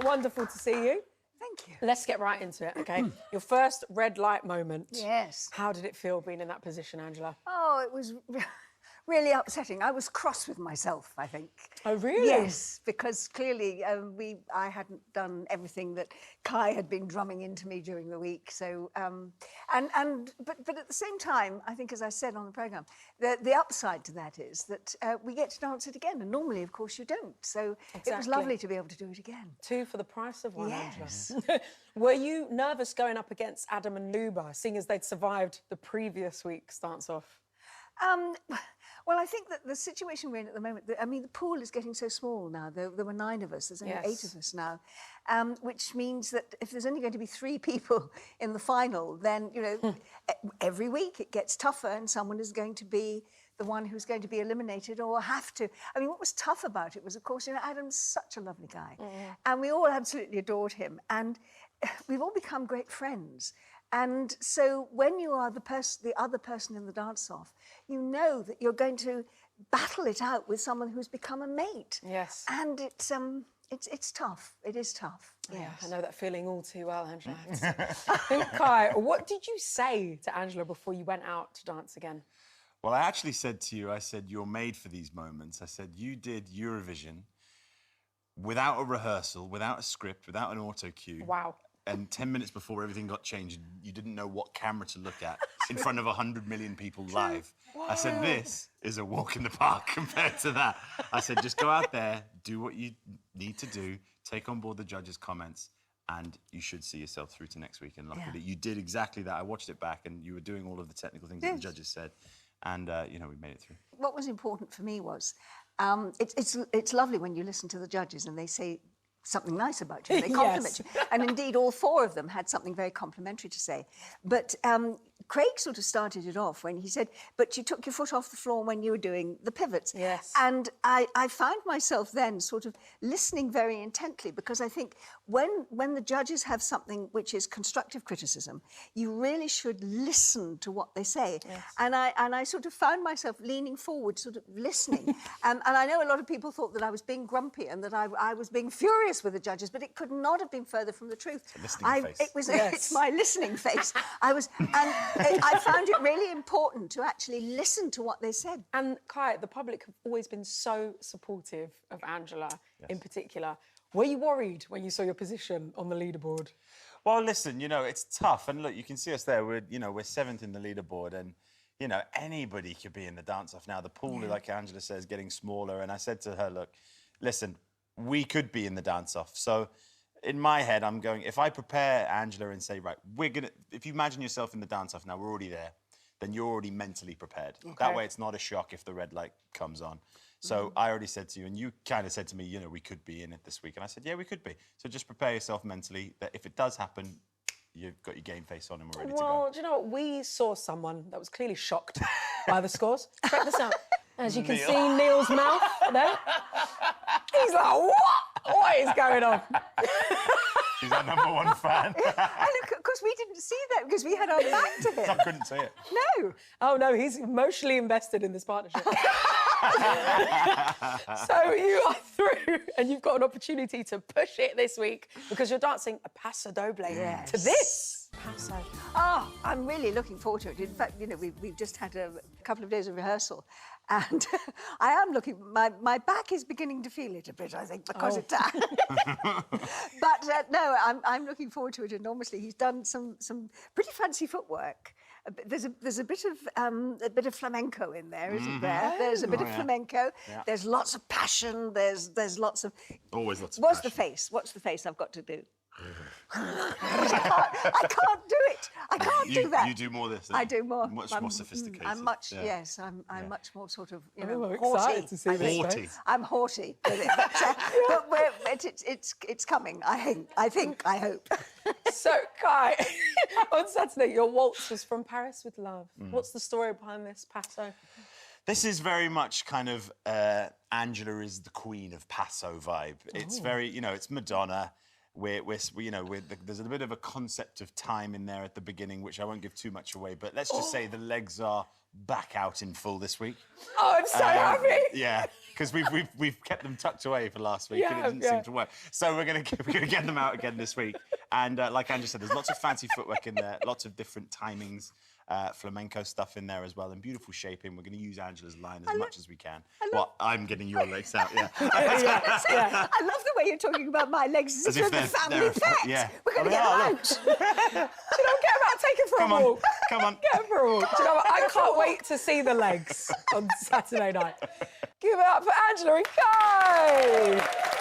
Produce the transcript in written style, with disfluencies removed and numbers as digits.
Wonderful to see you. Thank you. Let's get right into it, OK? Your first red light moment. Yes. How did it feel being in that position, Angela? Oh, it was really upsetting. I was cross with myself, I think. Oh, really? Yes, because clearly I hadn't done everything that Kai had been drumming into me during the week. So, but at the same time, I think, as I said on the programme, the upside to that is that we get to dance it again. And normally, of course, you don't. So It was lovely to be able to do it again. 2 for the price of 1, yes. Angela. Were you nervous going up against Adam and Luba, seeing as they'd survived the previous week's dance-off? Well, I think that the situation we're in at the moment, I mean, the pool is getting so small now. There were 9 of us. There's only 8 of us now, which means that if there's only going to be 3 people in the final, then, you know, every week it gets tougher and someone is going to be the one who's going to be eliminated or have to. I mean, what was tough about it was, of course, you know, Adam's such a lovely guy. And we all absolutely adored him. And we've all become great friends. And so when you are the other person in the dance-off, you know that you're going to battle it out with someone who's become a mate. Yes. And it's tough. It is tough. Yeah, yes. I know that feeling all too well, Angela. Kai, what did you say to Angela before you went out to dance again? Well, I actually said to you, I said, you're made for these moments. I said, you did Eurovision without a rehearsal, without a script, without an auto cue. Wow. And 10 minutes before everything got changed, you didn't know what camera to look at in front of 100 million people live. Wow. I said, this is a walk in the park compared to that. I said, just go out there, do what you need to do, take on board the judges' comments, and you should see yourself through to next week. And luckily, you did exactly that. I watched it back, and you were doing all of the technical things that the judges said. And, you know, we made it through. What was important for me was, it's lovely when you listen to the judges and they say something nice about you, they compliment you. And indeed, all 4 of them had something very complimentary to say. But Craig sort of started it off when he said, but you took your foot off the floor when you were doing the pivots. Yes. And I found myself then sort of listening very intently, because I think when the judges have something which is constructive criticism, you really should listen to what they say. Yes. And I sort of found myself leaning forward, sort of listening. And I know a lot of people thought that I was being grumpy and that I was being furious with the judges, but it could not have been further from the truth. It's my listening face. I found it really important to actually listen to what they said. And Kai, the public have always been so supportive of Angela in particular. Were you worried when you saw your position on the leaderboard? Well, listen, you know, it's tough. And look, you can see us there. We're 7th in the leaderboard. And, you know, anybody could be in the dance-off now. The pool, like Angela says, getting smaller. And I said to her, look, listen, we could be in the dance-off. So in my head, I'm going, if I prepare Angela and say, right, if you imagine yourself in the dance-off now, we're already there, then you're already mentally prepared. Okay. That way it's not a shock if the red light comes on. So I already said to you, and you kind of said to me, you know, we could be in it this week. And I said, yeah, we could be. So just prepare yourself mentally that if it does happen, you've got your game face on and we're ready to go. Well, do you know what? We saw someone that was clearly shocked by the scores. Check this out. As you can see, Neil's mouth there. He's like, what? What is going on? He's our #1 fan. And of course, we didn't see that because we had our back to him. I couldn't see it. No. Oh, no, he's emotionally invested in this partnership. So you are through and you've got an opportunity to push it this week because you're dancing a Pasodoble to this. Paso. Oh, I'm really looking forward to it. In fact, you know, we've just had a couple of days of rehearsal and I am looking, my back is beginning to feel it a bit, I think, because it's But no, I'm looking forward to it enormously. He's done some pretty fancy footwork. There's a bit of flamenco in there, isn't there? There's a bit of flamenco. Yeah. There's lots of passion. There's lots of... Always lots of What's passion. the face? What's the face I've got to do? I can't do it. I can't do that. You do more this. I do more. Much more sophisticated. I'm much, yes, I'm much more sort of, you know, I'm haughty. excited to see this. Haughty. I'm haughty with it, but it's coming. I think, I hope. So, Kai, on Saturday, your waltz was From Paris with Love. What's the story behind this, Paso? This is very much kind of Angela is the queen of Paso vibe. It's very, you know, it's Madonna. There's a bit of a concept of time in there at the beginning, which I won't give too much away, but let's just say the legs are back out in full this week. Oh, I'm so happy. Yeah, because we've kept them tucked away for last week and it didn't seem to work. So we're gonna get them out again this week. And like Angela said, there's lots of fancy footwork in there, lots of different timings, flamenco stuff in there as well, and beautiful shaping. We're going to use Angela's line as much as we can. I'm getting your legs out, yeah. I love the way you're talking about my legs as if they're the family pet. Yeah. We're going to get lunch. Do you know, get him out, take him for a walk. Come on. Get him for a walk. Do you know what? I can't wait to see the legs on Saturday night. Give it up for Angela and Kai.